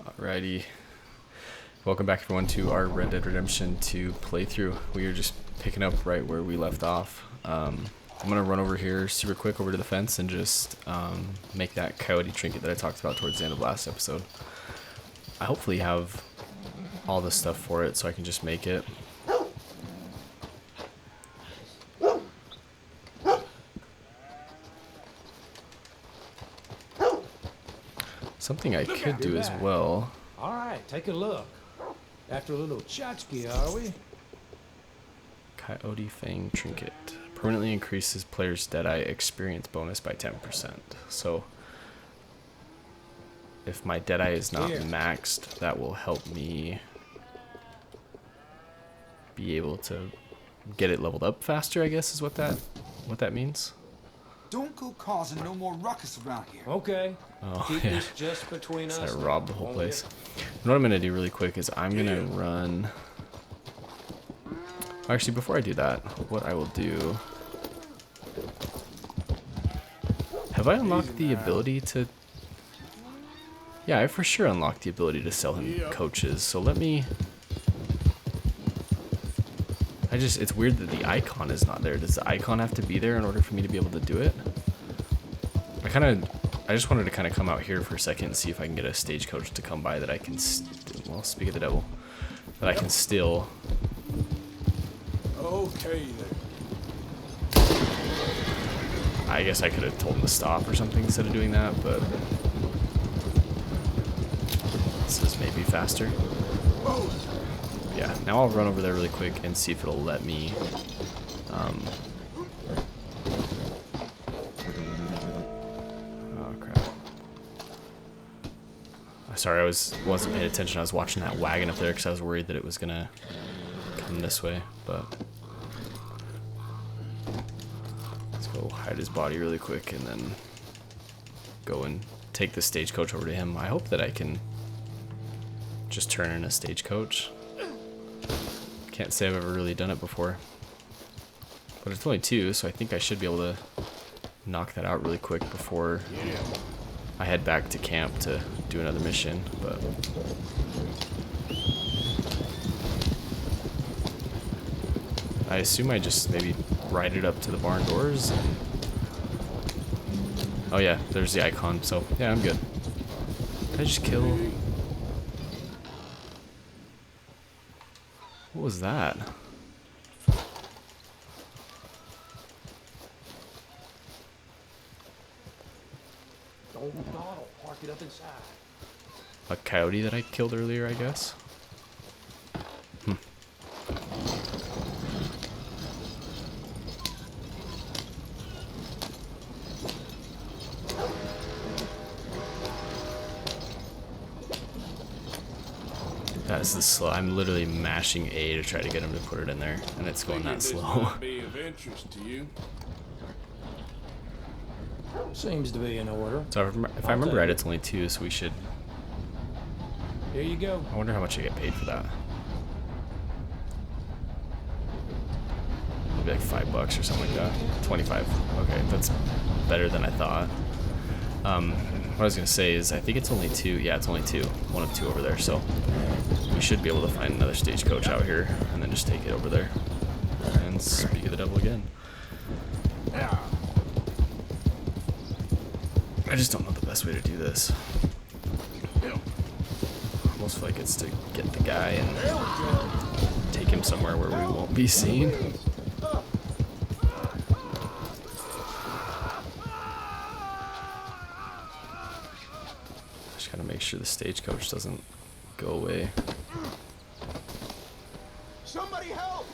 Alrighty. Welcome back everyone to our Red Dead Redemption 2 playthrough. We are just picking up right where we left off. I'm going to run over here super quick over to the fence and just make that coyote trinket that I talked about towards the end of last episode. I hopefully have all the stuff for it so I can just make it. Something I could do as well. All right, take a look. After a little tchotchke, are we? Coyote Fang Trinket. Permanently increases player's Deadeye experience bonus by 10%. So, if my Deadeye is not maxed, that will help me be able to get it leveled up faster, I guess is what that means. Don't go causing no more ruckus around here. Okay. Oh, Keep yeah. this just between us. So I robbed the whole place. And what I'm going to do really quick is I'm going to run... Actually, before I do that, what I will do... Have I unlocked the ability to... Yeah, I for sure unlocked the ability to sell him coaches. So let me... It's weird that the icon is not there. Does the icon have to be there in order for me to be able to do it? I just wanted to kind of come out here for a second and see if I can get a stagecoach to come by that I can, well, speak of the devil, that I can steal. Okay then. I guess I could have told him to stop or something instead of doing that, but this is maybe faster. Yeah, now I'll run over there really quick and see if it'll let me oh crap. Sorry, I wasn't paying attention. I was watching that wagon up there because I was worried that it was gonna come this way, but let's go hide his body really quick and then go and take the stagecoach over to him. I hope that I can just turn in a stagecoach. Can't say I've ever really done it before, but it's only 2, so I think I should be able to knock that out really quick before I head back to camp to do another mission. But I assume I just maybe ride it up to the barn doors and... Oh yeah, there's the icon, so yeah, I'm good. Did I just kill... What was that? Don't dawdle. Park it up inside. A coyote that I killed earlier, I guess? That is the slow. I'm literally mashing A to try to get him to put it in there, and it's going that slow. Be of interest to you. Seems to be in order. So if I remember right, it's only 2, so we should... Here you go. I wonder how much I get paid for that. Maybe like $5 or something like that. 25. Okay, that's better than I thought. What I was gonna say is I think it's only 2. Yeah, it's only 2. 1 of 2 over there. So we should be able to find another stagecoach out here and then just take it over there. And speak of the devil again. I just don't know the best way to do this. Almost feel like it's to get the guy and take him somewhere where we won't be seen. Just gotta make sure the stagecoach doesn't go away. Somebody help!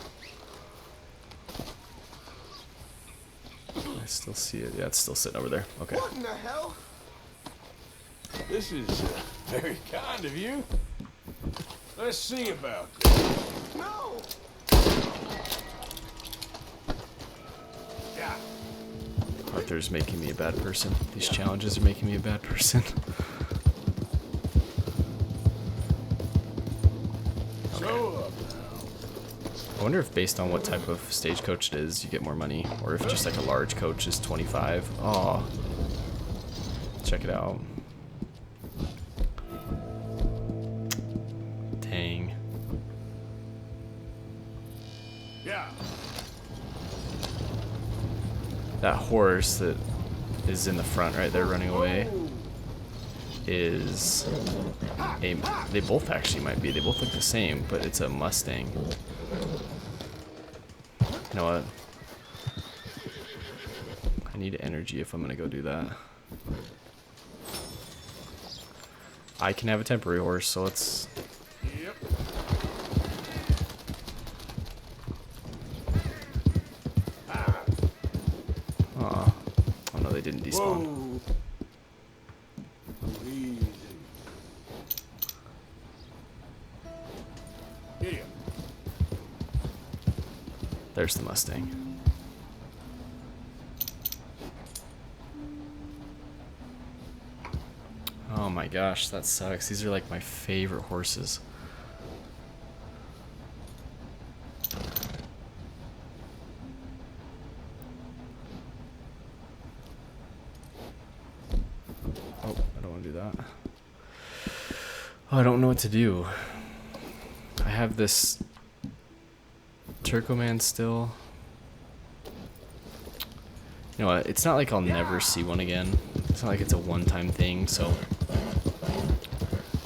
I still see it. Yeah, it's still sitting over there. Okay. What in the hell? This is very kind of you. Let's see about this. No! Yeah. Arthur's making me a bad person. These challenges are making me a bad person. So I wonder if based on what type of stagecoach it is, you get more money, or if just like a large coach is 25. Oh, check it out. Yeah. That horse that is in the front right there running away is a... They both actually might be. They both look the same, but it's a Mustang. You know what? I need energy if I'm gonna go do that. I can have a temporary horse, so let's... Yep. Aw. Oh no, they didn't despawn. Whoa. Easy. Yeah. There's the Mustang. Oh my gosh, that sucks. These are like my favorite horses. Oh, I don't want to do that. Oh, I don't know what to do. I have this Turcoman still. You know what? It's not like I'll never see one again. It's not like it's a one-time thing, so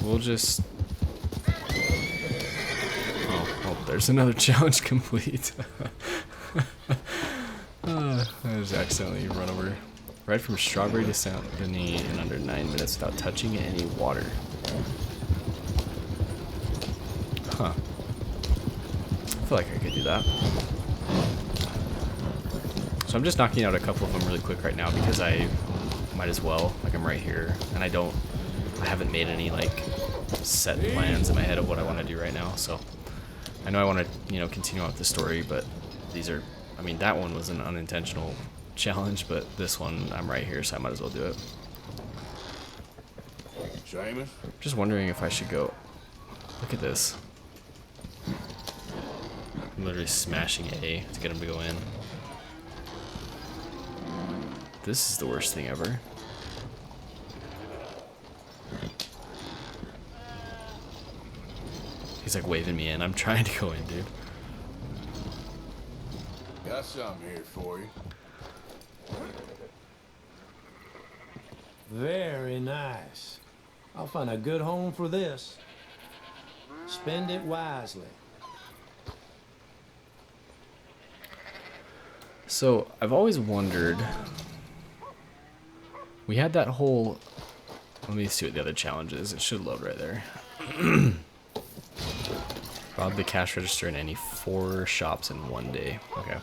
we'll just... Oh, there's another challenge complete. I just accidentally run over. Ride from Strawberry to Saint Denis in under 9 minutes without touching any water. Huh. I feel like I could do that. So I'm just knocking out a couple of them really quick right now because I might as well. Like, I'm right here, and I haven't made any like set plans in my head of what I want to do right now. So I know I want to, you know, continue on with the story, but these are, I mean, that one was an unintentional challenge, but this one I'm right here, so I might as well do it. Seamus? Just wondering if I should go. Look at this. I'm literally smashing A to get him to go in. This is the worst thing ever. He's like waving me in. I'm trying to go in, dude. Got something here for you. Very nice. I'll find a good home for this. Spend it wisely. So I've always wondered. We had that whole. Let me see what the other challenge is. It should load right there. Rob the cash register in any 4 shops in 1 day. Okay.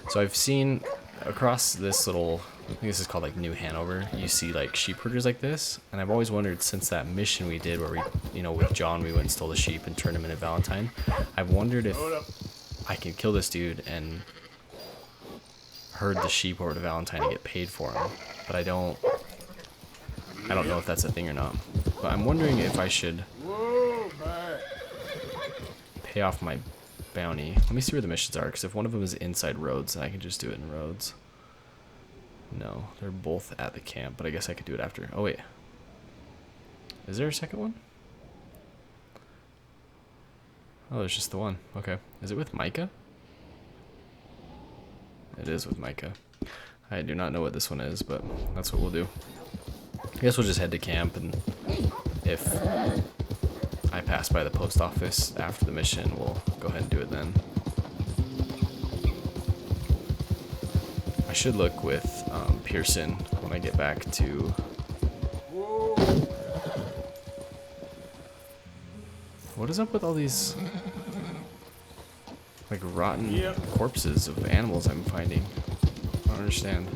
So I've seen across this little, I think this is called like New Hanover, you see like sheep herders like this, and I've always wondered since that mission we did where we, you know, with John we went and stole the sheep and turned him into Valentine, I've wondered if I can kill this dude and herd the sheep over to Valentine and get paid for him, but I don't know if that's a thing or not. But I'm wondering if I should pay off my bounty. Let me see where the missions are, because if one of them is inside roads, then I can just do it in roads. No, they're both at the camp, but I guess I could do it after. Oh wait, is there a second one? Oh, there's just the one. Okay, is it with Micah? It is with Micah. I do not know what this one is, but that's what we'll do. I guess we'll just head to camp, and if I pass by the post office after the mission, we'll go ahead and do it then. I should look with Pearson when I get back to... What is up with all these like rotten corpses of animals I'm finding? I don't understand.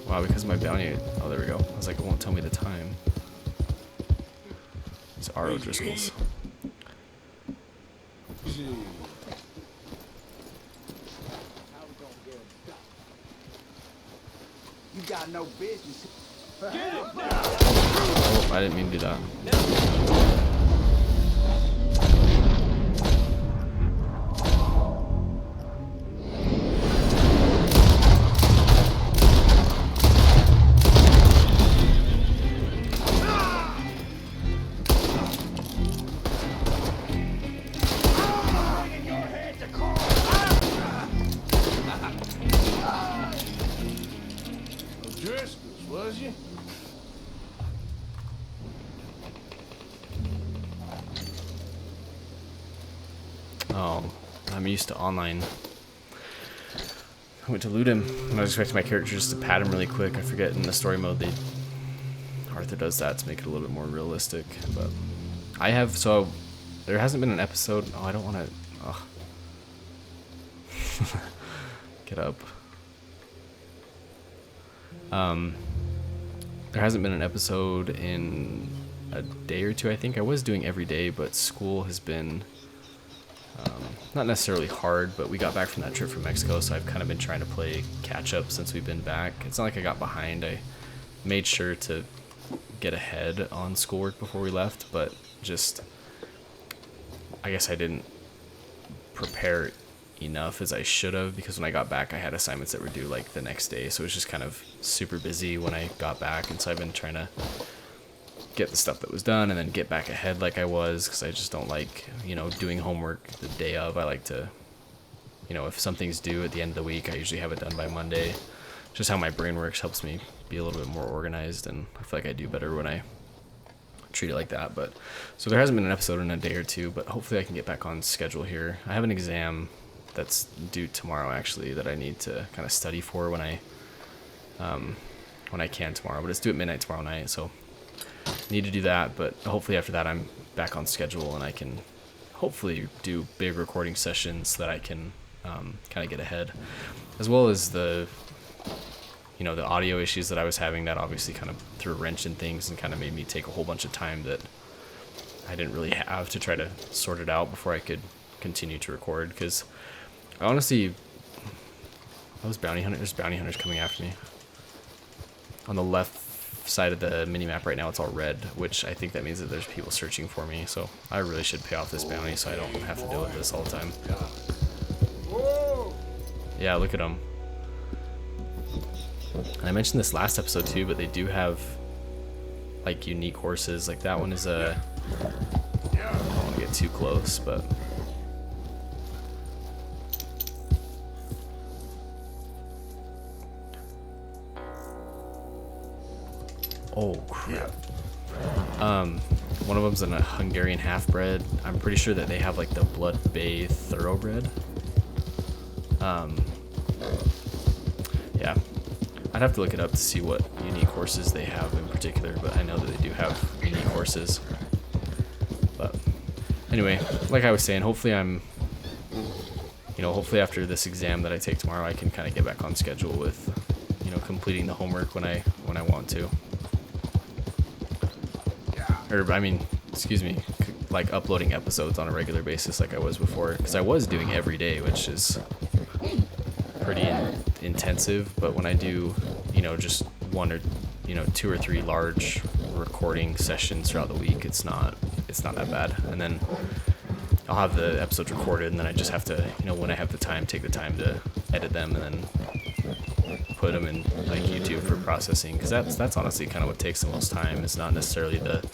Wow, because my bounty... Oh, there we go. I was like, it won't tell me the time. It's R.O. Driscoll's. You got no business. Oh, I didn't mean to do that. Driscoll's, was you? Oh, I'm used to online. I went to loot him, and I was expecting my character just to pat him really quick. I forget in the story mode Arthur does that to make it a little bit more realistic. But I have, so there hasn't been an episode. Oh, I don't want to. Oh. Get up. There hasn't been an episode in a day or two. I think I was doing every day, but school has been not necessarily hard, but we got back from that trip from Mexico, so I've kind of been trying to play catch up since we've been back. It's not like I got behind. I made sure to get ahead on schoolwork before we left, but just, I guess I didn't prepare enough as I should have, because when I got back I had assignments that were due like the next day, so it was just kind of super busy when I got back, and so I've been trying to get the stuff that was done and then get back ahead like I was, because I just don't like, you know, doing homework the day of. I like to, you know, if something's due at the end of the week, I usually have it done by Monday. Just how my brain works helps me be a little bit more organized, and I feel like I do better when I treat it like that. But so there hasn't been an episode in a day or two, but hopefully I can get back on schedule here. I have an exam that's due tomorrow actually that I need to kind of study for when I can tomorrow, but it's due at midnight tomorrow night, so need to do that. But hopefully after that I'm back on schedule and I can hopefully do big recording sessions so that I can kind of get ahead, as well as the, you know, the audio issues that I was having. That obviously kind of threw a wrench in things and kind of made me take a whole bunch of time that I didn't really have to try to sort it out before I could continue to record, because honestly, there's bounty hunters coming after me. On the left side of the mini-map right now, it's all red, which I think that means that there's people searching for me, so I really should pay off this bounty so I don't have to deal with this all the time. Yeah, look at them. And I mentioned this last episode too, but they do have like unique horses. Like that one is a, I don't want to get too close, but oh crap. One of them's a Hungarian half-bred. I'm pretty sure that they have like the Blood Bay thoroughbred. Yeah, I'd have to look it up to see what unique horses they have in particular, but I know that they do have unique horses. But anyway, like I was saying, hopefully hopefully after this exam that I take tomorrow, I can kind of get back on schedule with, you know, completing the homework when I want to. Or, I mean, excuse me, like uploading episodes on a regular basis like I was before, because I was doing every day, which is pretty intensive. But when I do, you know, just one or, you know, 2 or 3 large recording sessions throughout the week, it's not that bad. And then I'll have the episodes recorded, and then I just have to, you know, when I have the time, take the time to edit them and then put them in like YouTube for processing, because that's honestly kind of what takes the most time. It's not necessarily the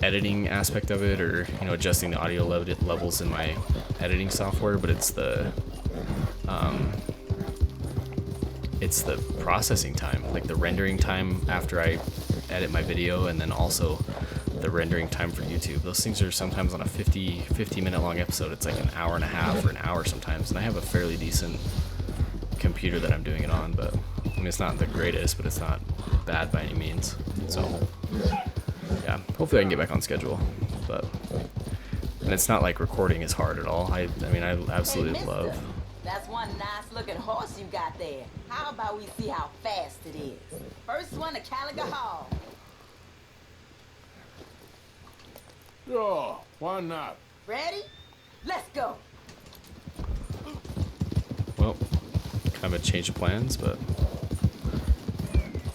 editing aspect of it, or, you know, adjusting the audio levels in my editing software, but it's the processing time, like the rendering time after I edit my video, and then also the rendering time for YouTube. Those things are sometimes on a 50 minute long episode, it's like an hour and a half or an hour sometimes, and I have a fairly decent computer that I'm doing it on, but I mean, it's not the greatest, but it's not bad by any means. So yeah, hopefully I can get back on schedule. But, and it's not like recording is hard at all. I mean, I absolutely love. That's one nice looking horse you got there. How about we see how fast it is? First one to Caliga Hall. Sure, why not? Ready? Let's go. Well, kind of a change of plans, but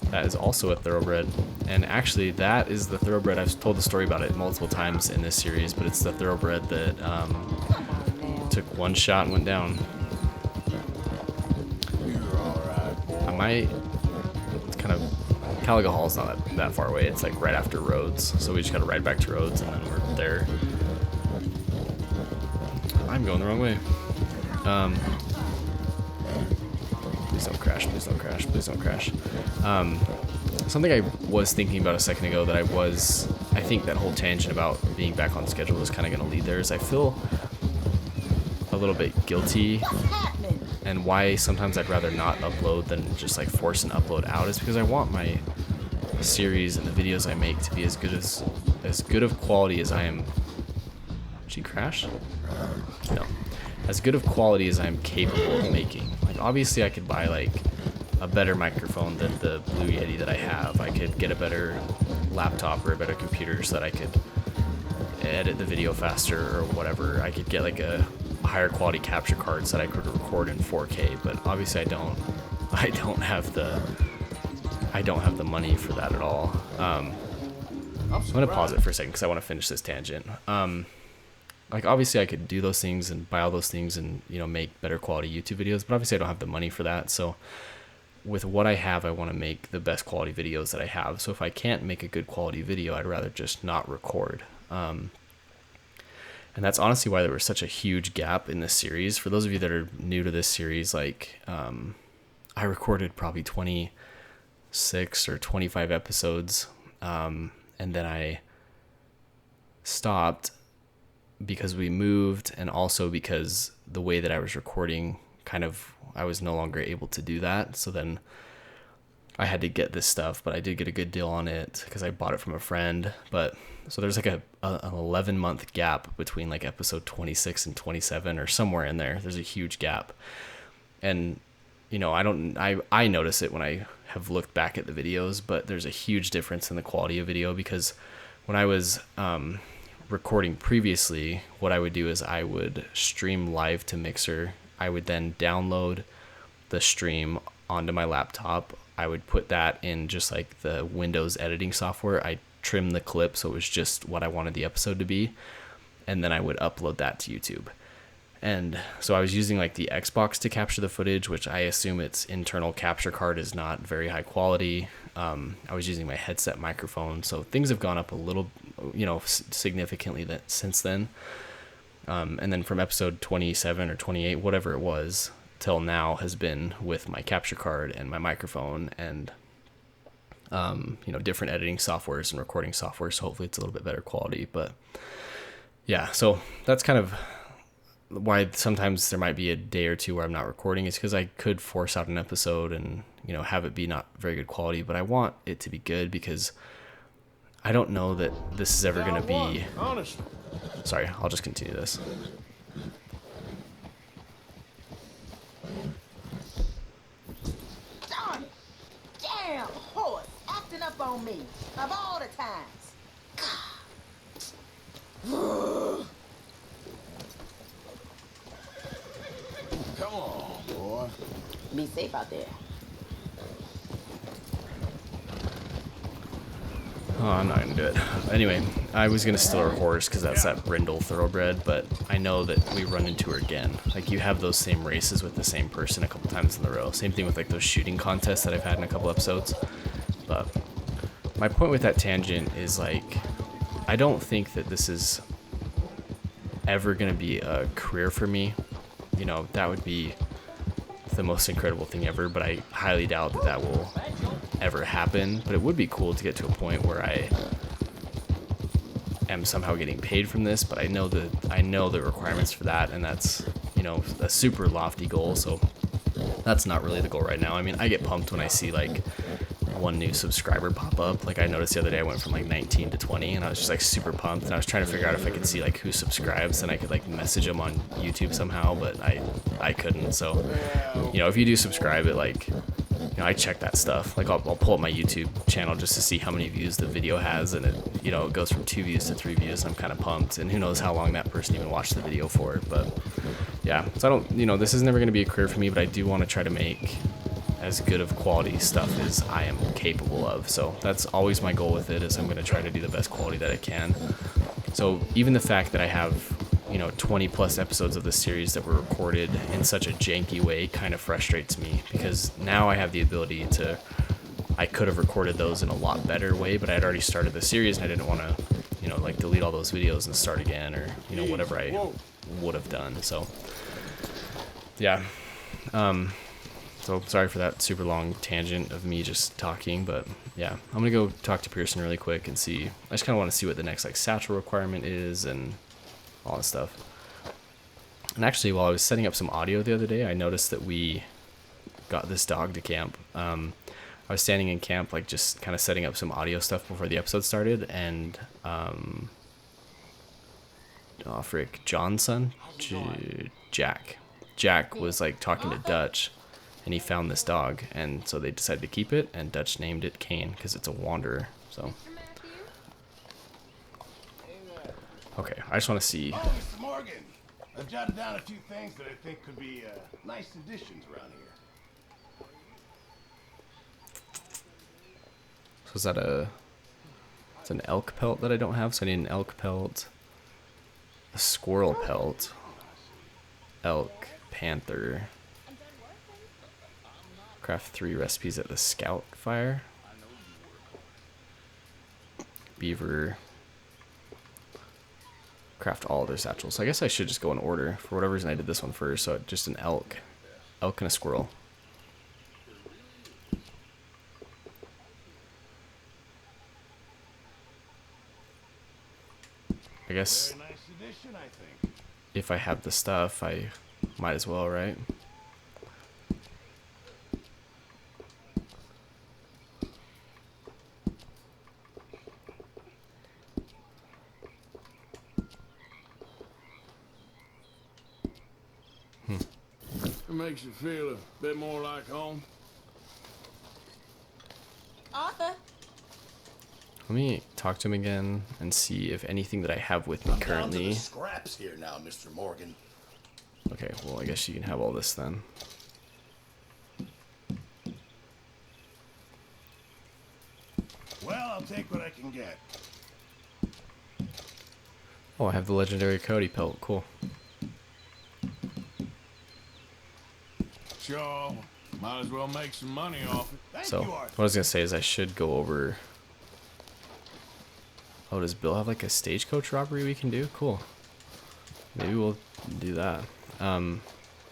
that is also a thoroughbred. And actually, that is the thoroughbred. I've told the story about it multiple times in this series, but it's the thoroughbred that took one shot and went down. You're alright, boy. I might, it's kind of, Caliga Hall's not that far away. It's like right after Rhodes, so we just gotta ride back to Rhodes and then we're there. I'm going the wrong way. Please don't crash, please don't crash, please don't crash. Something I was thinking about a second ago that I think that whole tangent about being back on schedule is kind of going to lead there, is I feel a little bit guilty, and why sometimes I'd rather not upload than just like force an upload out is because I want my series and the videos I make to be as good of quality as I am. Did she crash? No. As good of quality as I'm capable of making. Like, obviously I could buy like a better microphone than the Blue Yeti that I have. I could get a better laptop or a better computer so that I could edit the video faster or whatever. I could get like a higher quality capture card so that I could record in 4K, but obviously I don't have the money for that at all. I'm gonna pause it for a second because I want to finish this tangent. Like, obviously I could do those things and buy all those things and, you know, make better quality YouTube videos, but obviously I don't have the money for that. So with what I have, I want to make the best quality videos that I have. So if I can't make a good quality video, I'd rather just not record. And that's honestly why there was such a huge gap in this series. For those of you that are new to this series, like, I recorded probably 26 or 25 episodes. And then I stopped because we moved, and also because the way that I was recording, I was no longer able to do that. So then I had to get this stuff, but I did get a good deal on it because I bought it from a friend. But so there's like an 11-month gap between like episode 26 and 27 or somewhere in there. There's a huge gap. And, you know, I notice it when I have looked back at the videos, but there's a huge difference in the quality of video, because when I was recording previously, what I would do is I would stream live to Mixer. I would then download the stream onto my laptop. I would put that in just like the Windows editing software. I trim the clip so it was just what I wanted the episode to be, and then I would upload that to YouTube. And so I was using like the Xbox to capture the footage, which I assume its internal capture card is not very high quality. I was using my headset microphone, so things have gone up a little, you know, significantly since then. And then from episode 27 or 28, whatever it was, till now has been with my capture card and my microphone and, you know, different editing softwares and recording software. So hopefully it's a little bit better quality. But yeah, so that's kind of why sometimes there might be a day or two where I'm not recording. It's because I could force out an episode and, you know, have it be not very good quality, but I want it to be good because I don't know that this is ever going to be... Honestly. Sorry, I'll just continue this. Darn it! Damn horse acting up on me of all the times. Come on, boy. Be safe out there. Oh, I'm not gonna do it. Anyway, I was gonna steal her horse because that's that brindle thoroughbred, but I know that we run into her again. Like, you have those same races with the same person a couple times in a row. Same thing with like those shooting contests that I've had in a couple episodes. But my point with that tangent is, like, I don't think that this is ever gonna be a career for me. You know, that would be the most incredible thing ever, but I highly doubt that that will ever happen. But it would be cool to get to a point where I am somehow getting paid from this, but I know the requirements for that, and that's, you know, a super lofty goal, so that's not really the goal right now. I mean, I get pumped when I see like one new subscriber pop up. Like, I noticed the other day I went from like 19 to 20, and I was just like super pumped, and I was trying to figure out if I could see like who subscribes and I could like message them on YouTube somehow, but I couldn't. So, you know, if you do subscribe, it, like, you know, I check that stuff. Like, I'll pull up my YouTube channel just to see how many views the video has, and it, you know, it goes from 2 views to 3 views, and I'm kind of pumped, and who knows how long that person even watched the video for. But yeah, so I don't, you know, this is never going to be a career for me, but I do want to try to make as good of quality stuff as I am capable of. So that's always my goal with it, is I'm going to try to do the best quality that I can. So even the fact that I have, you know, 20 plus episodes of this series that were recorded in such a janky way kind of frustrates me, because now I have the ability to, I could have recorded those in a lot better way, but I had already started the series and I didn't want to, you know, like delete all those videos and start again, or, you know, whatever I would have done. So yeah, So sorry for that super long tangent of me just talking, but yeah, I'm gonna go talk to Pearson really quick and see. I just kind of want to see what the next like satchel requirement is and all that stuff. And actually, while I was setting up some audio the other day, I noticed that we got this dog to camp. I was standing in camp, like just kind of setting up some audio stuff before the episode started, and oh frick, John's son, Jack was like talking to Dutch, and he found this dog, and so they decided to keep it, and Dutch named it Kane because it's a wanderer. So okay, I just want to see. Oh, Mr. Morgan. I've jotted down a few things that I think could be nice additions around here. So is that it's an elk pelt that I don't have, so I need an elk pelt, a squirrel pelt, elk, panther, craft 3 recipes at the scout fire, beaver, craft all their satchels. So I guess I should just go in order. For whatever reason I did this one first, so just an elk and a squirrel. I guess Very nice addition, I think. if I have the stuff, I might as well, right? It makes you feel a bit more like home. Arthur? Let me talk to him again and see if anything that I have with me currently. Scraps here now, Mr. Morgan. Okay, well, I guess you can have all this then. Well, I'll take what I can get. Oh, I have the legendary Cody pelt. Cool. Sure. Might as well make some money off it. Thank So, you, what Arthur. I was going to say is I should go over... Oh, does Bill have like a stagecoach robbery we can do? Cool. Maybe we'll do that. I'm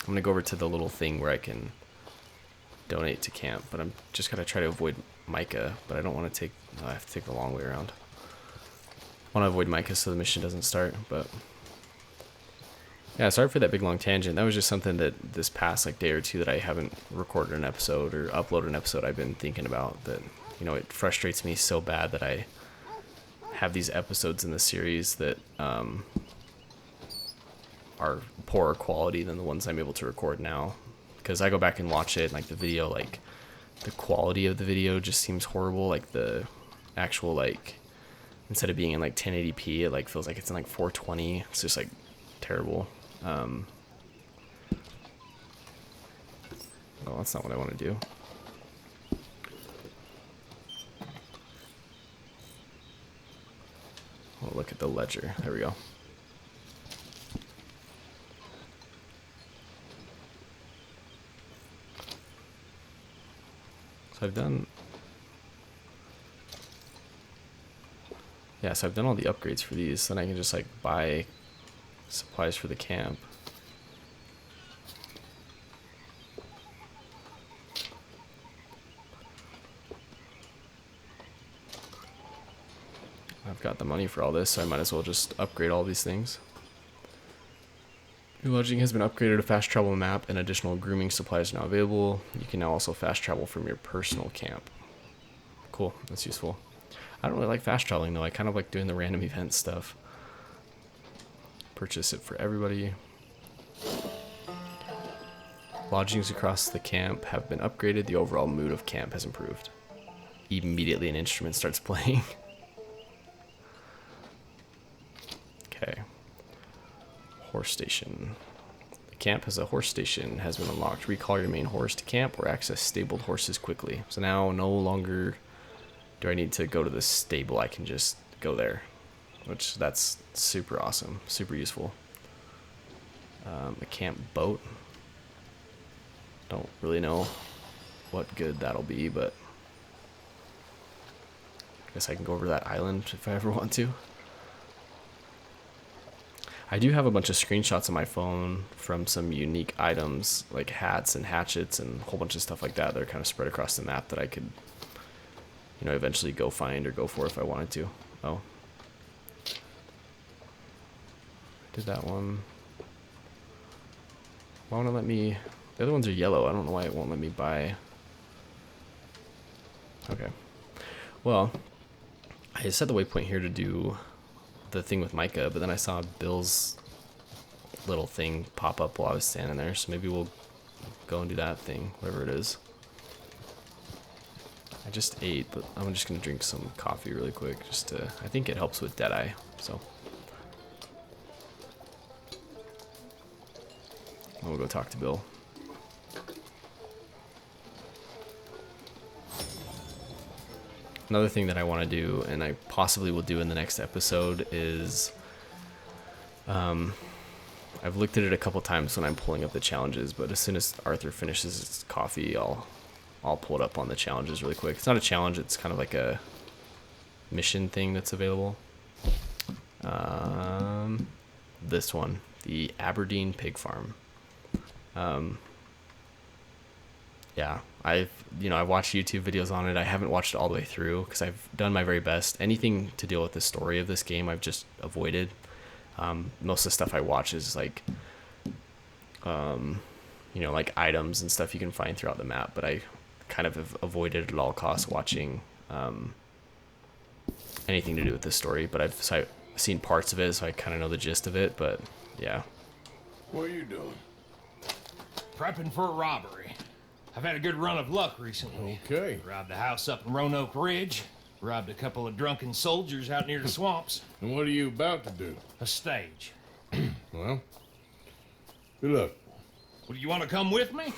going to go over to the little thing where I can donate to camp, but I'm just going to try to avoid Micah, but I don't want to take... No, I have to take the long way around. I want to avoid Micah so the mission doesn't start, but... Yeah, sorry for that big long tangent. That was just something that this past like day or two that I haven't recorded an episode or uploaded an episode I've been thinking about, that, you know, it frustrates me so bad that I have these episodes in the series that are poorer quality than the ones I'm able to record now. Because I go back and watch it, and like the video, like the quality of the video just seems horrible. Like the actual, like, instead of being in like 1080p, it like feels like it's in like 420. It's just like terrible. Well, that's not what I want to do. We'll look at the ledger. There we go. So I've done... Yeah, so I've done all the upgrades for these. Then I can just like buy supplies for the camp. I've got the money for all this, so I might as well just upgrade all these things. Your lodging has been upgraded to fast travel map, and additional grooming supplies are now available. You can now also fast travel from your personal camp. Cool, that's useful. I don't really like fast traveling though. I kind of like doing the random event stuff. Purchase it for everybody. Lodgings across the camp have been upgraded. The overall mood of camp has improved. Immediately an instrument starts playing. Okay. Horse station. The camp has a horse station, has been unlocked. Recall your main horse to camp or access stabled horses quickly. So now no longer do I need to go to the stable. I can just go there, which that's super awesome, super useful. A camp boat. Don't really know what good that'll be, but I guess I can go over to that island if I ever want to. I do have a bunch of screenshots on my phone from some unique items like hats and hatchets and a whole bunch of stuff like that that are kind of spread across the map that I could, you know, eventually go find or go for if I wanted to. Oh. Did that one. Why won't it let me... The other ones are yellow. I don't know why it won't let me buy. Okay. Well, I set the waypoint here to do the thing with Micah, but then I saw Bill's little thing pop up while I was standing there, so maybe we'll go and do that thing, whatever it is. I just ate, but I'm just gonna drink some coffee really quick, just to, I think it helps with Deadeye, so. We'll go talk to Bill. Another thing that I want to do, and I possibly will do in the next episode, is I've looked at it a couple times when I'm pulling up the challenges, but as soon as Arthur finishes his coffee, I'll pull it up on the challenges really quick. It's not a challenge, it's kind of like a mission thing that's available. This one, the Aberdeen Pig Farm. Yeah, I've watched YouTube videos on it. I haven't watched it all the way through because I've done my very best. Anything to deal with the story of this game, I've just avoided. Most of the stuff I watch is like, like items and stuff you can find throughout the map, but I kind of have avoided at all costs watching anything to do with this story. But I've seen parts of it, so I kind of know the gist of it. But yeah. What are you doing? Prepping for a robbery. I've had a good run of luck recently. Okay. Robbed a house up in Roanoke Ridge. Robbed a couple of drunken soldiers out near the swamps. And what are you about to do? A stage. Well, good luck. Well, you want to come with me?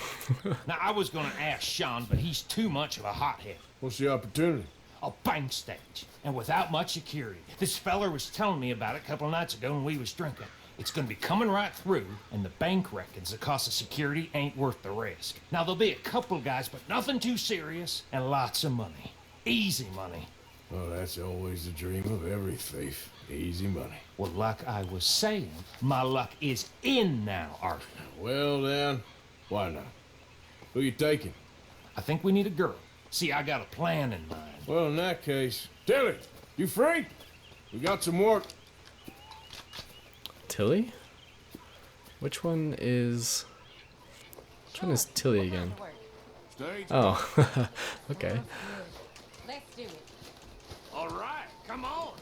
Now, I was going to ask Sean, but he's too much of a hothead. What's the opportunity? A bank stage, and without much security. This feller was telling me about it a couple of nights ago when we was drinking. It's gonna be coming right through, and the bank reckons the cost of security ain't worth the risk. Now, there'll be a couple of guys, but nothing too serious, and lots of money. Easy money. Well, that's always the dream of every thief. Easy money. Well, like I was saying, my luck is in now, Arthur. Well, then, why not? Who you taking? I think we need a girl. See, I got a plan in mind. Well, in that case, Tilly, you free? We got some work. Tilly? Which one is Tilly again? Stage. Oh, okay. Let's do it. All right, come on.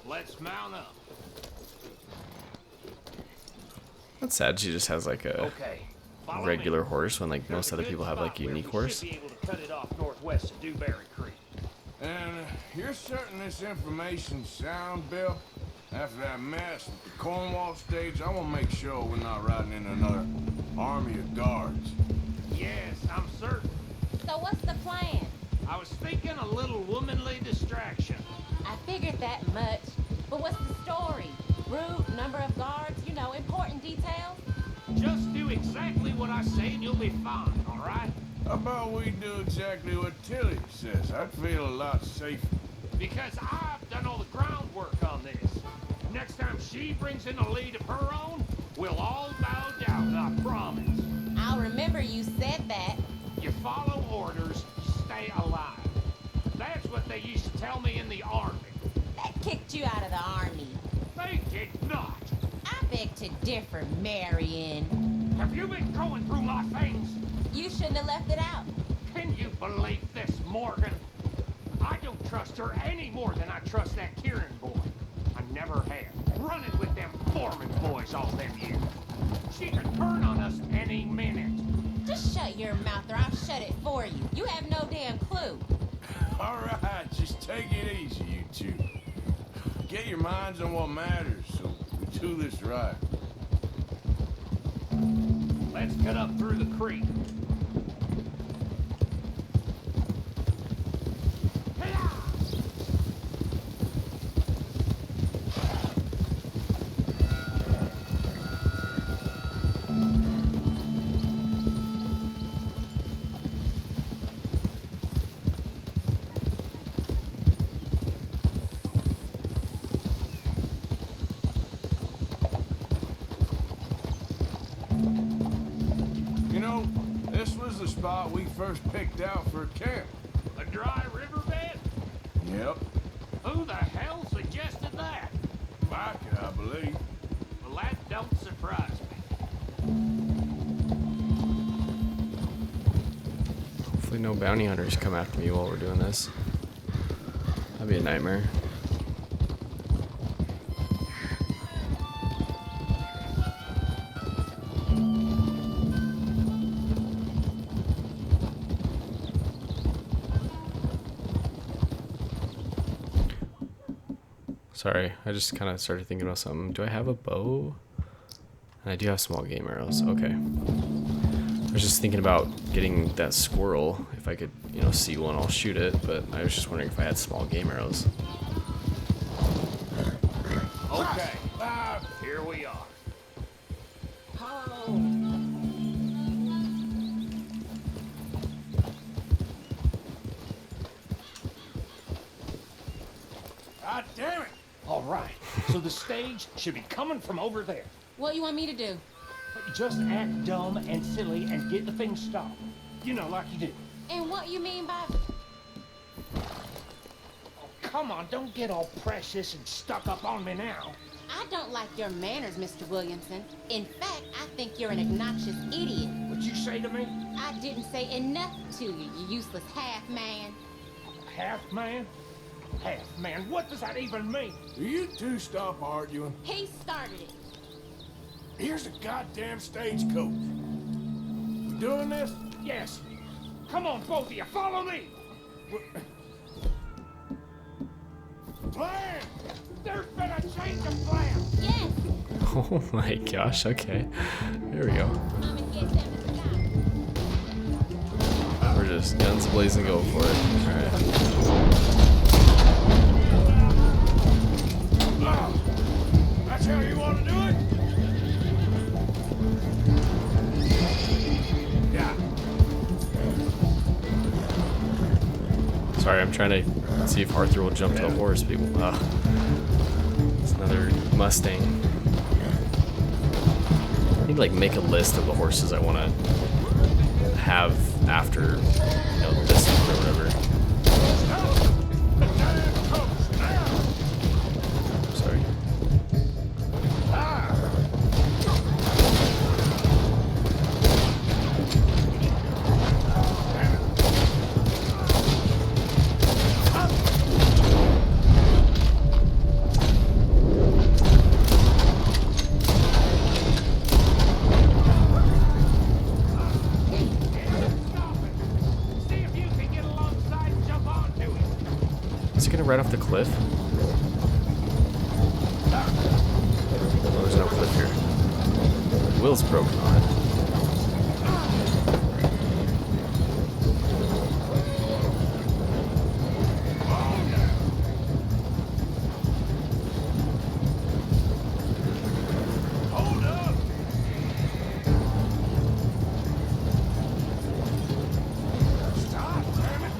Let's mount up. That's sad. She just has like a Okay. Follow regular me. horse when like There's most a other good people have like spot where unique we horse. should be able to cut it off northwest of Dewberry Creek. And you're certain this information's sound, Bill? After that mess at the Cornwall stage, I want to make sure we're not riding into another army of guards. Yes, I'm certain. So what's the plan? I was thinking a little womanly distraction. I figured that much. But what's the story? Route, number of guards, important details? Just do exactly what I say and you'll be fine, all right? How about we do exactly what Tilly says? I'd feel a lot safer. Because I've done all the groundwork on this. Next time she brings in a lead of her own, we'll all bow down, I promise. I'll remember you said that. You follow orders, you stay alive. That's what they used to tell me in the army. That kicked you out of the army. They did not. I beg to differ, Marion. Have you been going through my things? You shouldn't have left it out. Can you believe this, Morgan? I don't trust her any more than I trust that Kieran boy. I never have. Running with them Foreman boys all them years. She could turn on us any minute. Just shut your mouth or I'll shut it for you. You have no damn clue. All right, just take it easy, you two. Get your minds on what matters so we do this right. Let's cut up through the creek. Hey-ya! spot we first picked out for a camp. A dry riverbed? Yep. Who the hell suggested that? Micah, I believe. Well, that don't surprise me. Hopefully no bounty hunters come after me while we're doing this. That'd be a nightmare. Sorry, I just kind of started thinking about something. Do I have a bow? And I do have small game arrows. Okay. I was just thinking about getting that squirrel. If I could, you know, see one, I'll shoot it. But I was just wondering if I had small game arrows. Okay, here we are. Oh. God damn it! All right, so the stage should be coming from over there. What you want me to do? Just act dumb and silly and get the thing stopped. You know, like you do. And what you mean by... Oh, come on, don't get all precious and stuck up on me now. I don't like your manners, Mr. Williamson. In fact, I think you're an obnoxious idiot. What'd you say to me? I didn't say enough to you, you useless half-man. Half man? Half man, what does that even mean? Do you two stop arguing? He started it. Here's a goddamn stagecoach. We doing this? Yes. Come on, both of you, follow me. Plan! There's been a change of plan. Yes! Oh my gosh, okay. There we go. Come and get them as a guy. We're just guns blazing, go for it. Alright. That's how you want to do it? Yeah. Sorry, I'm trying to see if Arthur will jump to a horse. People, it's another Mustang. I need to like make a list of the horses I want to have after, you know, this or whatever. Sorry. See if you can get alongside and jump onto him. Is he gonna ride off the cliff? Oh, there's no cliff here. The wheel's broken on it. Hold up! Stop, damn it!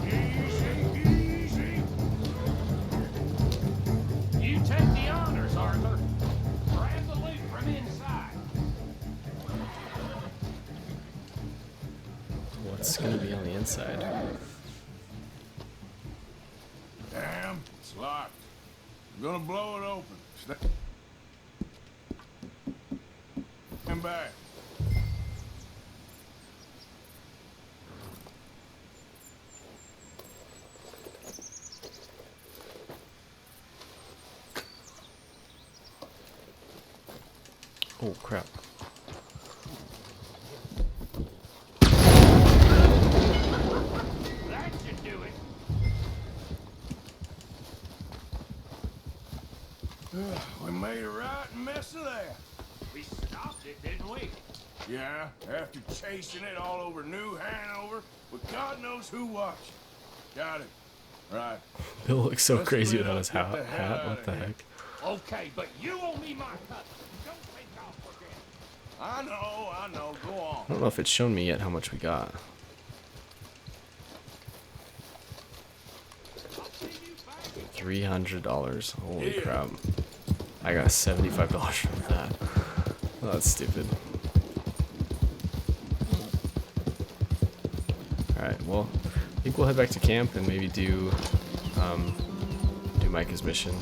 Easy, easy. You take the honors, Arthur. Grab the loot from inside. What's gonna be on the inside? Damn, it's locked. I'm gonna blow it open. Stand back. Oh crap. That should do it. We made a right mess of that. We stopped it, didn't we? Yeah, after chasing it all over New Hanover with God knows who watching. Got it. Right. Bill looks so Let's crazy split without up, his get the hat. hell What outta the here. heck? Okay, but you owe me my cut. Don't take off again. I know. Go on. I don't know if it's shown me yet how much we got. I'll see you back. $300. Holy Yeah. crap. I got $75 from that. Oh, that's stupid. Alright, well, I think we'll head back to camp and maybe do Micah's mission.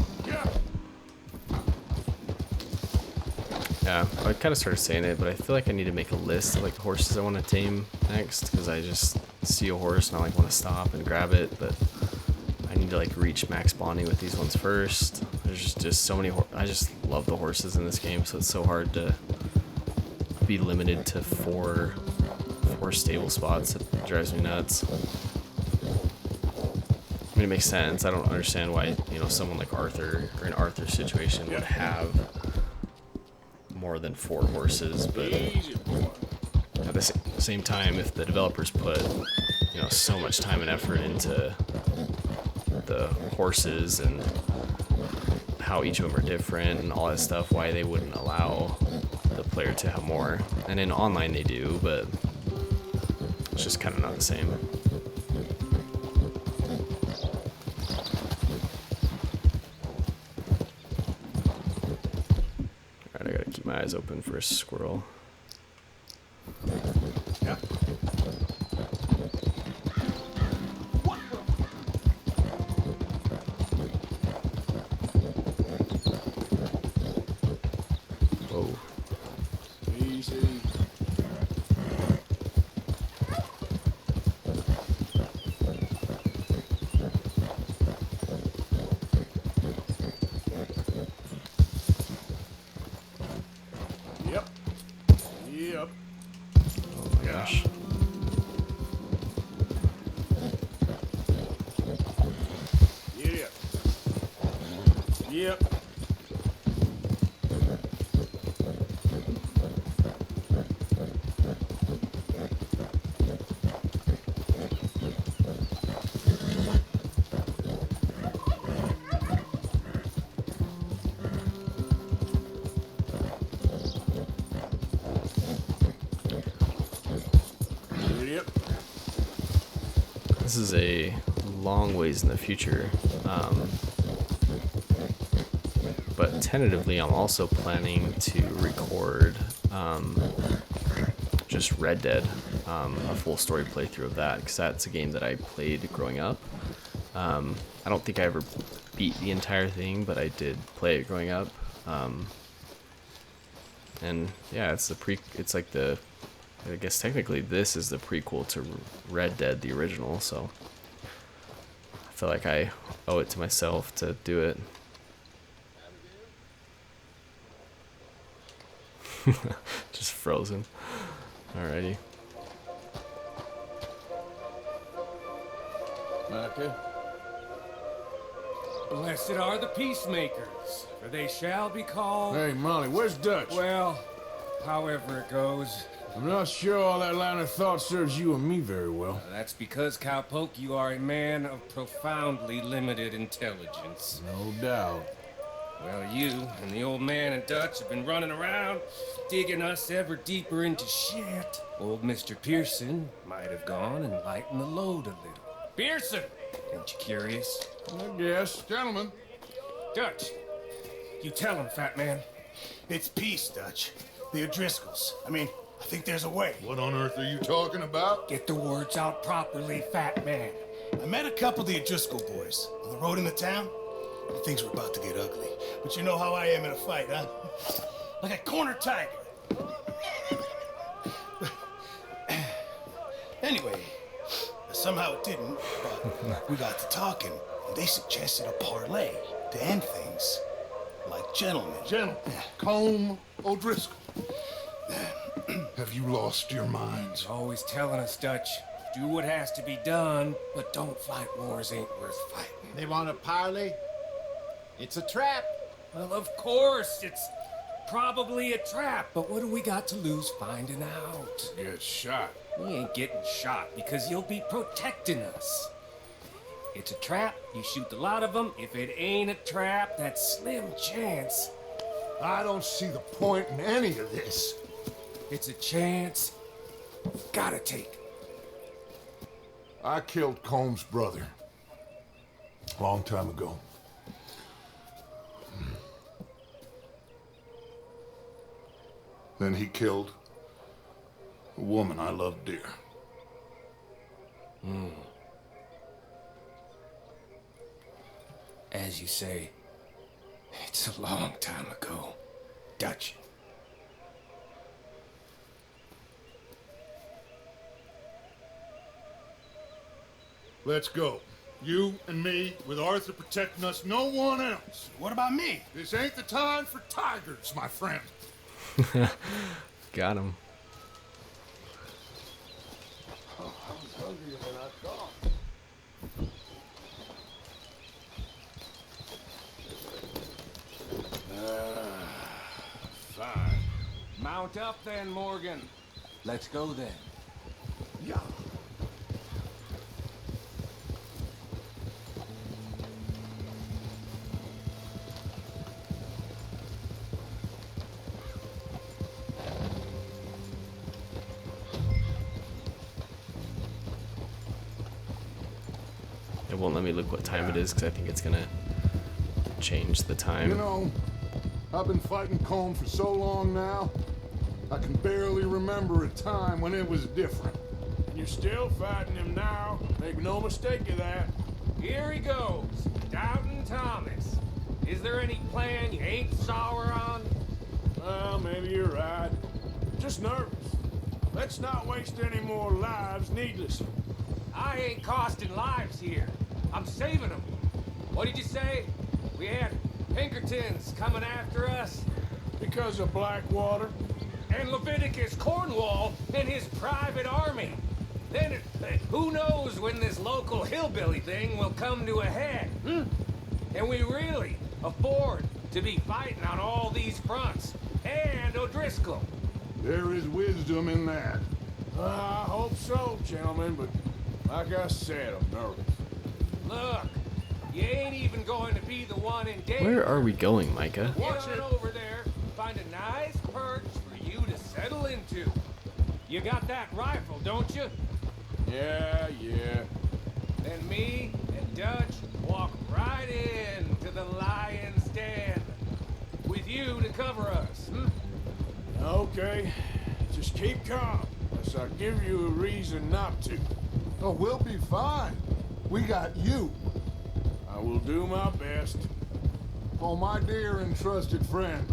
Yeah, I kind of started saying it, but I feel like I need to make a list of like the horses I want to tame next, because I just see a horse and I like want to stop and grab it, but I need to like reach max bonding with these ones first. There's just so many I just love the horses in this game, so it's so hard to be limited to four stable spots. It drives me nuts. I mean, it makes sense. I don't understand why, you know, someone like Arthur or an Arthur situation would have more than 4 horses, but at the same time, if the developers put, you know, so much time and effort into the horses and how each of them are different and all that stuff, why they wouldn't allow the player to have more. And in online they do, but it's just kind of not the same. Alright, I gotta keep my eyes open for a squirrel. Yeah. Whoa. Easy. Yep. Yep. Oh my gosh. Yep. Yep. Yep. This is a long ways in the future, but tentatively I'm also planning to record just Red Dead, a full story playthrough of that, because that's a game that I played growing up. I don't think I ever beat the entire thing, but I did play it growing up. And yeah, it's like the, I guess technically this is the prequel to Red Dead, the original, so I feel like I owe it to myself to do it. Just frozen. Alrighty. Okay. Blessed are the peacemakers, for they shall be called... Hey, Molly, where's Dutch? Well, however it goes. I'm not sure all that line of thought serves you and me very well. That's because, Cowpoke, you are a man of profoundly limited intelligence. No doubt. Well, you and the old man and Dutch have been running around, digging us ever deeper into shit. Old Mr. Pearson might have gone and lightened the load a little. Pearson! Ain't you curious? I guess. Gentlemen. Dutch, you tell him, fat man. It's peace, Dutch. The O'Driscolls. I mean, I think there's a way. What on earth are you talking about? Get the words out properly, fat man. I met a couple of the O'Driscoll boys on the road into town. Things were about to get ugly. But you know how I am in a fight, huh? Like a corner tiger. Anyway, somehow it didn't, but we got to talking, and they suggested a parlay to end things. Like gentlemen. Gentlemen, Colm O'Driscoll. Have you lost your minds? Always telling us, Dutch, do what has to be done, but don't fight wars ain't worth fighting. They want a parley? It's a trap. Well, of course, it's probably a trap, but what do we got to lose finding out? Get shot. We ain't getting shot because you'll be protecting us. It's a trap, you shoot a lot of them. If it ain't a trap, that's slim chance. I don't see the point in any of this. It's a chance. Gotta take. I killed Colm's brother. A long time ago. Then he killed a woman I loved dear. As you say, it's a long time ago, Dutch. Let's go. You and me, with Arthur protecting us, no one else. What about me? This ain't the time for tigers, my friend. Got him. I was hungrier than I thought. Fine. Mount up then, Morgan. Let's go then. Yeah. It won't let me look what time it is because I think it's gonna change the time. You know, I've been fighting Colm for so long now, I can barely remember a time when it was different. And you're still fighting him now. Make no mistake of that. Here he goes, Doubting Thomas. Is there any plan you ain't sour on? Well, maybe you're right. Just nervous. Let's not waste any more lives needlessly. I ain't costing lives here. I'm saving them. What did you say? We had Pinkertons coming after us? Because of Blackwater? And Leviticus Cornwall and his private army. Then, who knows when this local hillbilly thing will come to a head, Can we really afford to be fighting on all these fronts? And O'Driscoll? There is wisdom in that. I hope so, gentlemen, but like I said, I'm nervous. Look, you ain't even going to be the one in danger. Where are we going, Micah? Watch it over there. Find a nice perch for you to settle into. You got that rifle, don't you? Yeah. Then me and Dutch walk right in to the lion's den. With you to cover us, Okay. Just keep calm, unless I give you a reason not to. Oh, we'll be fine. We got you. I will do my best. Oh, my dear and trusted friend,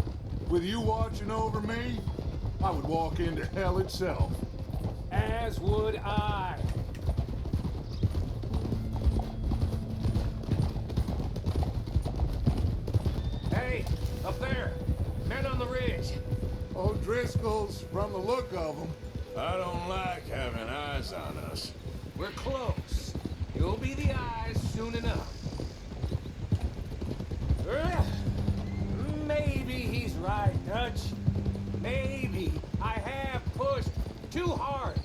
with you watching over me, I would walk into hell itself. As would I. Hey, up there. Men on the ridge. O'Driscoll's, from the look of them. I don't like having eyes on us. We're close. You'll be the eyes soon enough. Maybe he's right, Dutch. Maybe I have pushed too hard.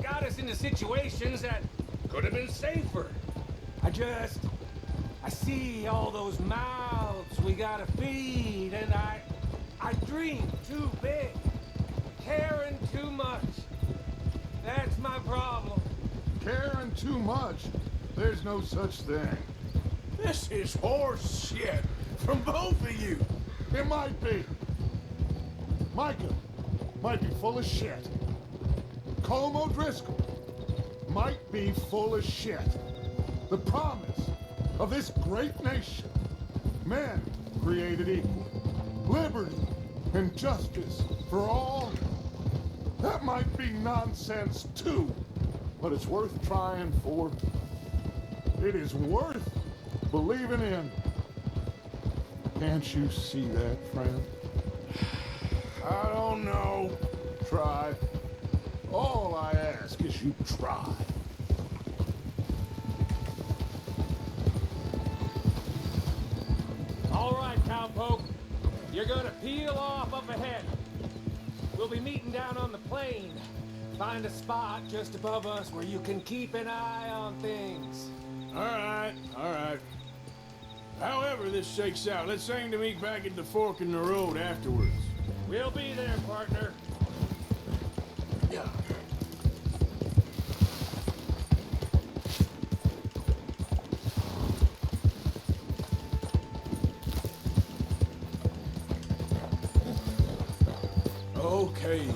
Got us into situations that could have been safer. I see all those mouths we gotta feed, and I dream too big. Caring too much. That's my problem. Caring too much? There's no such thing. This is horse shit from both of you. It might be. Micah might be full of shit. Colm O'Driscoll might be full of shit. The promise of this great nation. Men created equal. Liberty and justice for all. That might be nonsense too, but it's worth trying for. It is worth believing in. Can't you see that, friend? I don't know. Try. All I ask is you try. All right, cowpoke. You're gonna peel off up ahead. We'll be meeting down on the plain. Find a spot just above us where you can keep an eye on things. All right. However this shakes out, let's aim to meet back at the fork in the road afterwards. We'll be there, partner. Crazy.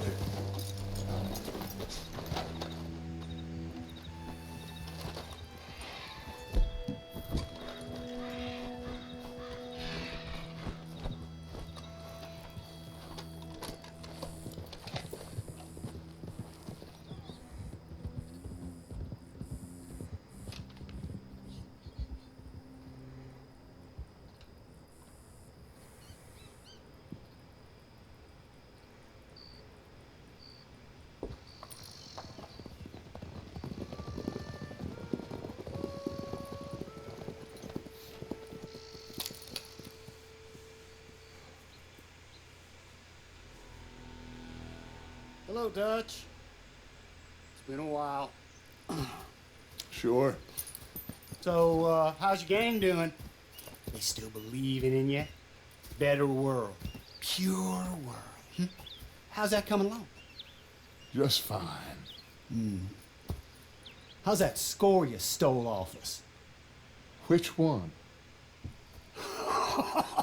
Hello, Dutch. It's been a while. Sure. So, how's your gang doing? They still believing in you? Better world. Pure world. Hmm? How's that coming along? Just fine. How's that score you stole off us? Which one? Oh,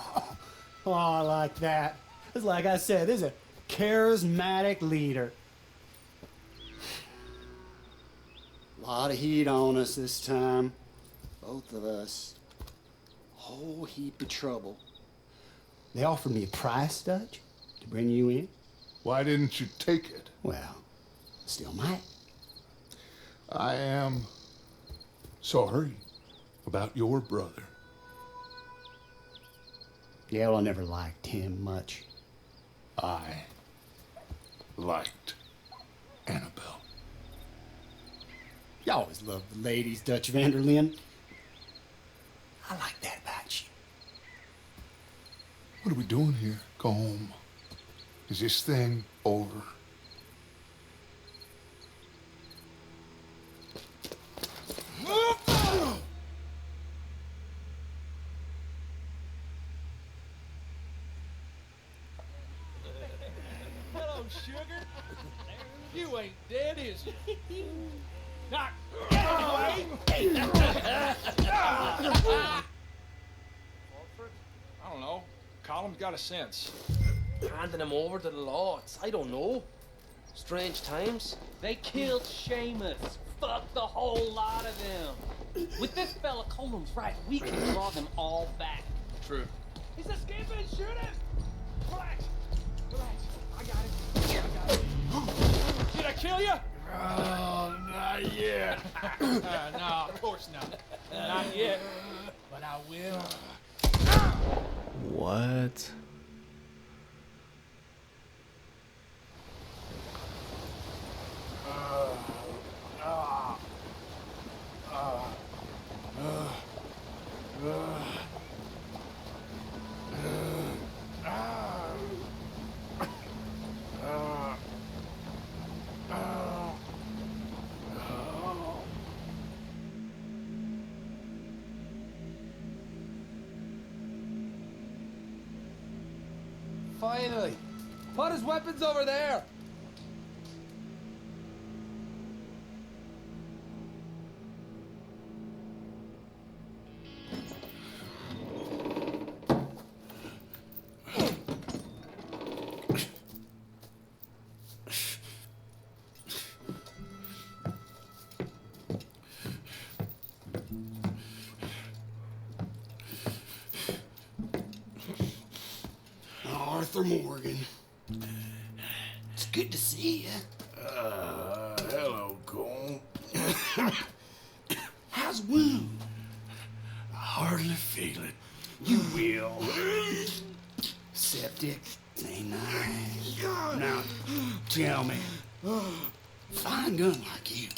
I like that. It's like I said, there's a charismatic leader. A lot of heat on us this time. Both of us. Whole heap of trouble. They offered me a price, Dutch, to bring you in. Why didn't you take it? Well, still might. I am sorry about your brother. Yeah, well, I never liked him much. I liked Annabelle. You always loved the ladies, Dutch Vanderlyn. I like that about you. What are we doing here, Colm? Is this thing over? Hello, sugar. You ain't dead, is you? Not anyway. I don't know. Colm's got a sense. Handing him over to the lords. I don't know. Strange times. They killed Seamus. Fuck the whole lot of them. With this fella, Colm's right. We can draw them all back. True. He's escaping. Shoot him. Relax. Relax. I got him. Did I kill you? Oh, not yet. No, of course not. Not yet. But I will. What? Finally. Put his weapons over there. Arthur Morgan. It's good to see you. Hello, Colm. How's wound? I hardly feel it. You will. Septic. Ain't nice. Now, tell me. Fine gun like you.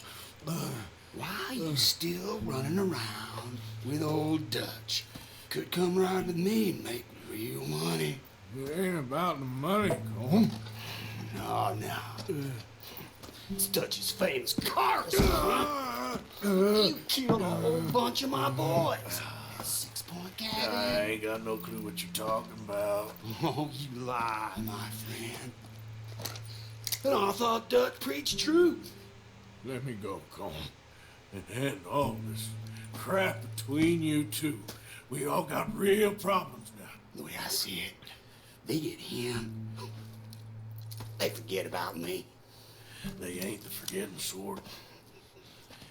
Why are you still running around with old Dutch? Could come right with me and make real money. It ain't about the money, Colm. No. It's Dutch's famous car. You killed a whole bunch of my boys. 6-point cabin. I ain't got no clue what you're talking about. Oh, you lie, my friend. And I thought Dutch preached truth. Let me go, Colm. And end all this crap between you two. We all got real problems now. The way I see it, they get him. they forget about me. They ain't the forgetting sort.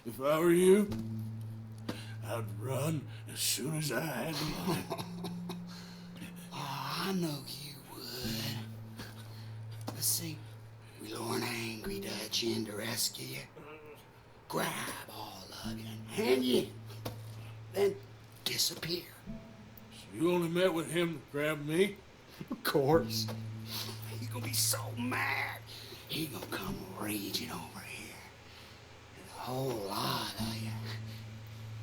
If I were you, I'd run as soon as I had the money. Oh, I know you would. Let's see, we lure an angry Dutch in to rescue you. Grab all of you and hand you in. Then disappear. So you only met with him to grab me? Of course. He's gonna be so mad. He gonna come raging over here. And a whole lot of you.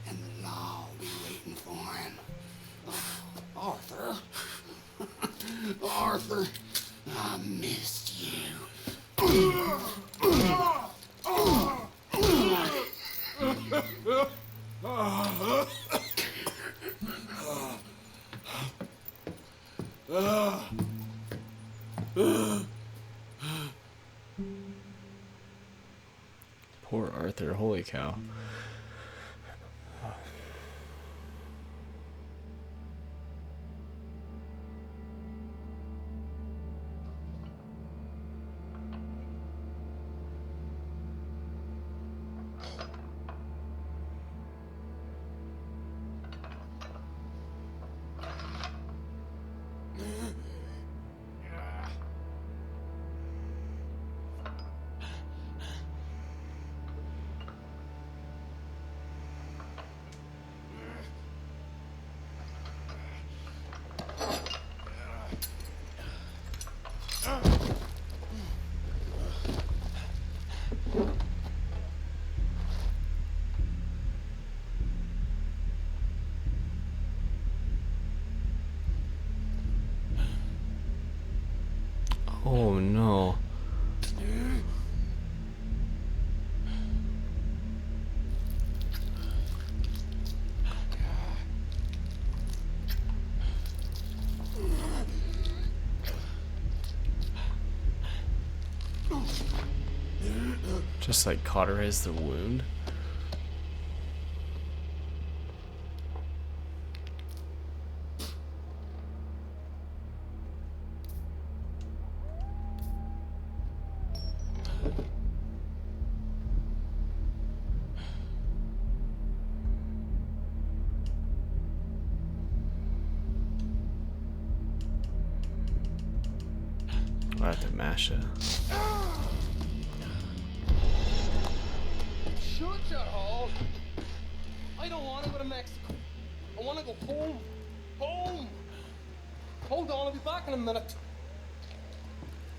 And the law will be waiting for him. Oh, Arthur. Arthur, I missed you. Poor Arthur, holy cow. Oh no. Just like cauterize the wound. I have to mash it. Shoot your hole. I don't want to go to Mexico. I want to go home. Home. Hold on, I'll be back in a minute.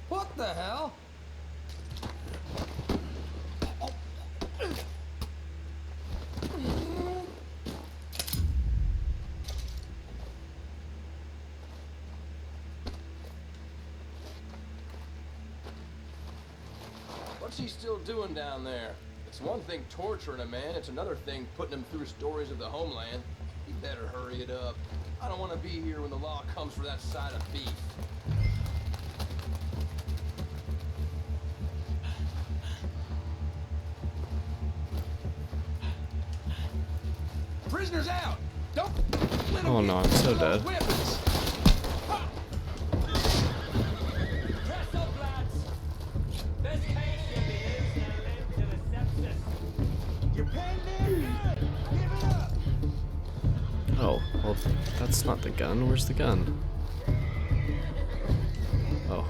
What the hell? What's he still doing down there? It's one thing torturing a man, it's another thing putting him through stories of the homeland. He better hurry it up. I don't want to be here when the law comes for that side of beef. Prisoners out! Don't let Oh no, I'm so dead. weapons! Oh, well, that's not the gun. Where's the gun? Oh.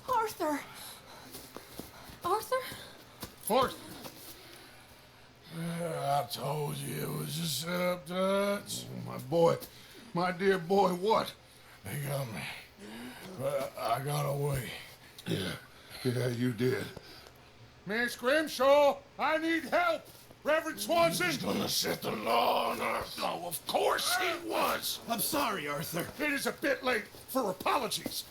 Arthur! Arthur? Horse. I told you it was a setup, Dutch. My boy, my dear boy, what? They got me. But I got away. Yeah, you did. Miss Grimshaw, I need help! Reverend Swanson! He's gonna set the law on Earth. Oh, of course he was. I'm sorry, Arthur. It is a bit late for apologies.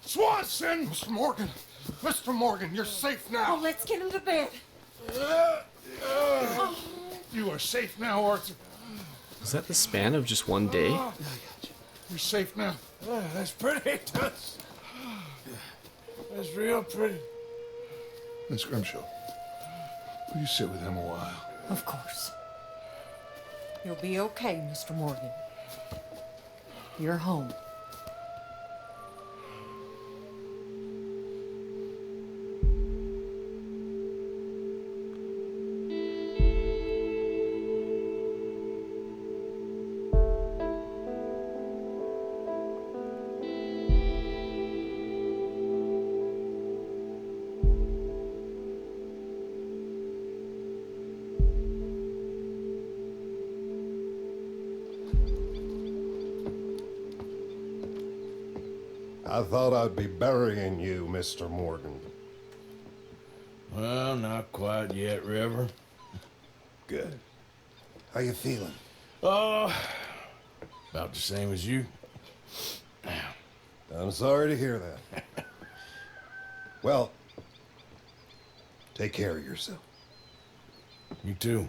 Swanson! Mr. Morgan, you're safe now. Oh, let's get him to bed. You are safe now, Arthur. Was that the span of just one day? You're safe now. That's pretty, Dutch. That's real pretty. Miss Grimshaw, will you sit with him a while? Of course. You'll be okay, Mr. Morgan. You're home. I thought I'd be burying you, Mr. Morgan. Well, not quite yet, River. Good. How you feeling? Oh, about the same as you. I'm sorry to hear that. Well, take care of yourself. You too.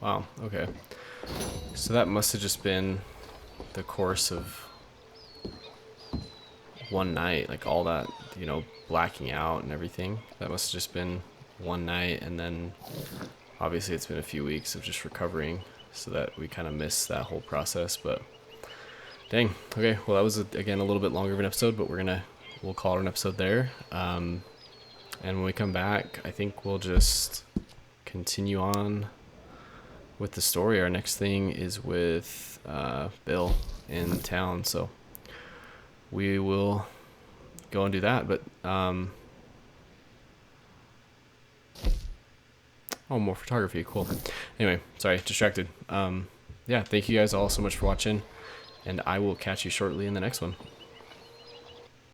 Wow, okay. So that must have just been the course of one night, like all that, you know, blacking out and everything. That must have just been one night, and then obviously it's been a few weeks of just recovering, so that we kind of missed that whole process. But dang, okay, well that was again a little bit longer of an episode, but we'll call it an episode there. And when we come back, I think we'll just continue on with the story. Our next thing is with Bill in town, so we will go and do that. But oh, more photography, cool. Anyway, sorry, distracted. Yeah, thank you guys all so much for watching, and I will catch you shortly in the next one.